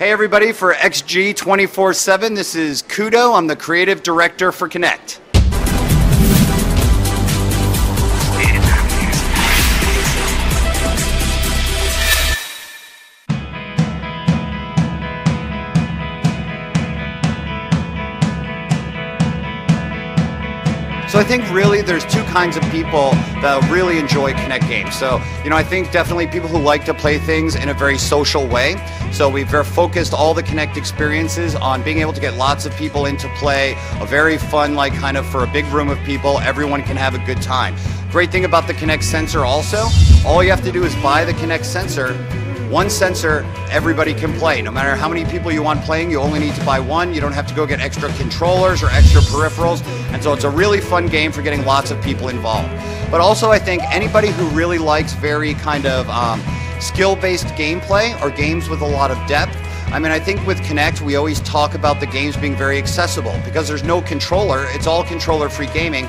Hey everybody, for XG 24/7, this is Kudo. I'm the creative director for Kinect. So I think really there's two kinds of people that really enjoy Kinect games. So, I think definitely people who like to play things in a very social way. So we've focused all the Kinect experiences on being able to get lots of people into play, a very fun, kind of for a big room of people, everyone can have a good time. Great thing about the Kinect sensor also, all you have to do is buy the Kinect sensor. One sensor, everybody can play. No matter how many people you want playing, you only need to buy one. You don't have to go get extra controllers or extra peripherals. And so it's a really fun game for getting lots of people involved. But also I think anybody who really likes very kind of skill-based gameplay or games with a lot of depth, I think with Kinect, we always talk about the games being very accessible because there's no controller, it's all controller-free gaming.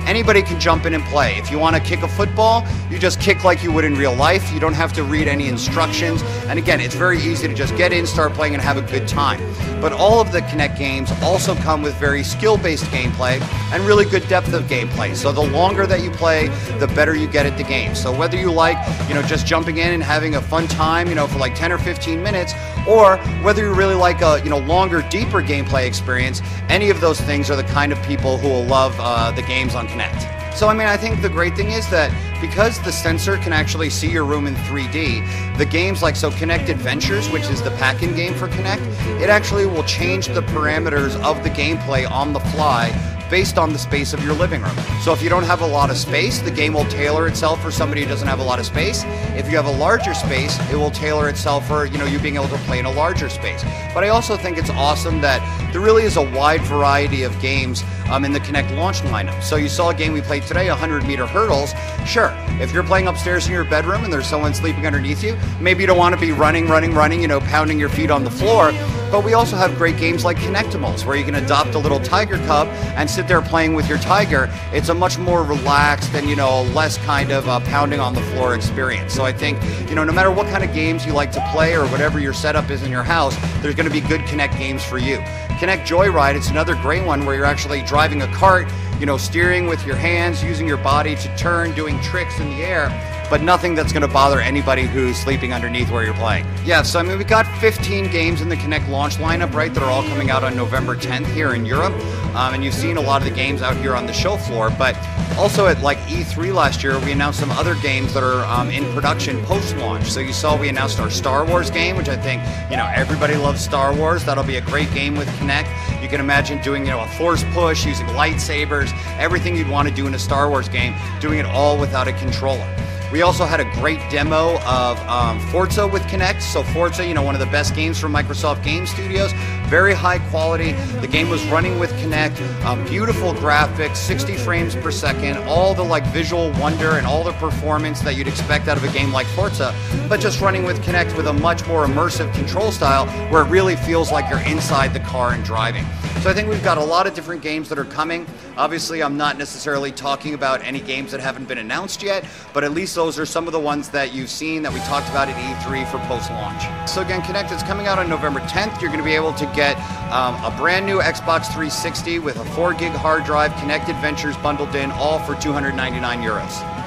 Anybody can jump in and play. If you want to kick a football, you just kick like you would in real life. You don't have to read any instructions. And again, it's very easy to just get in, start playing, and have a good time. But all of the Kinect games also come with very skill-based gameplay and really good depth of gameplay. So the longer that you play, the better you get at the game. So whether you like, just jumping in and having a fun time, for like 10 or 15 minutes, or whether you really like a, longer, deeper gameplay experience, any of those things are the kind of people who will love the games on Kinect. So I think the great thing is that because the sensor can actually see your room in 3D, the games like Kinect Adventures, which is the pack-in game for Kinect, it actually will change the parameters of the gameplay on the fly based on the space of your living room. So if you don't have a lot of space, the game will tailor itself for somebody who doesn't have a lot of space. If you have a larger space, it will tailor itself for you being able to play in a larger space. But I also think it's awesome that there really is a wide variety of games in the Kinect launch lineup. So you saw a game we played today, 100-meter hurdles. Sure, if you're playing upstairs in your bedroom and there's someone sleeping underneath you, maybe you don't want to be running, pounding your feet on the floor. But we also have great games like Kinectimals, where you can adopt a little tiger cub and sit there playing with your tiger. It's a much more relaxed and, less kind of pounding on the floor experience. So I think, no matter what kind of games you like to play or whatever your setup is in your house, there's going to be good Kinect games for you. Kinect Joyride, it's another great one where you're actually driving a cart, steering with your hands, using your body to turn, doing tricks in the air, but nothing that's going to bother anybody who's sleeping underneath where you're playing. Yeah, so we got 15 games in the Kinect launch lineup, right, that are all coming out on November 10th here in Europe. And you've seen a lot of the games out here on the show floor, but also at E3 last year, we announced some other games that are in production post-launch. So you saw we announced our Star Wars game, which I think, everybody loves Star Wars. That'll be a great game with Kinect. You can imagine doing, a force push, using lightsabers, everything you'd want to do in a Star Wars game, doing it all without a controller. We also had a great demo of Forza with Kinect. So Forza, one of the best games from Microsoft Game Studios, very high quality. The game was running with Kinect, beautiful graphics, 60 frames per second, all the visual wonder and all the performance that you'd expect out of a game like Forza, but just running with Kinect with a much more immersive control style where it really feels like you're inside the car and driving. So I think we've got a lot of different games that are coming. Obviously, I'm not necessarily talking about any games that haven't been announced yet, but at least those are some of the ones that you've seen that we talked about at E3 for post-launch. So again, Kinect is coming out on November 10th. You're going to be able to get a brand new Xbox 360 with a 4 gig hard drive, Kinect Adventures bundled in, all for €299.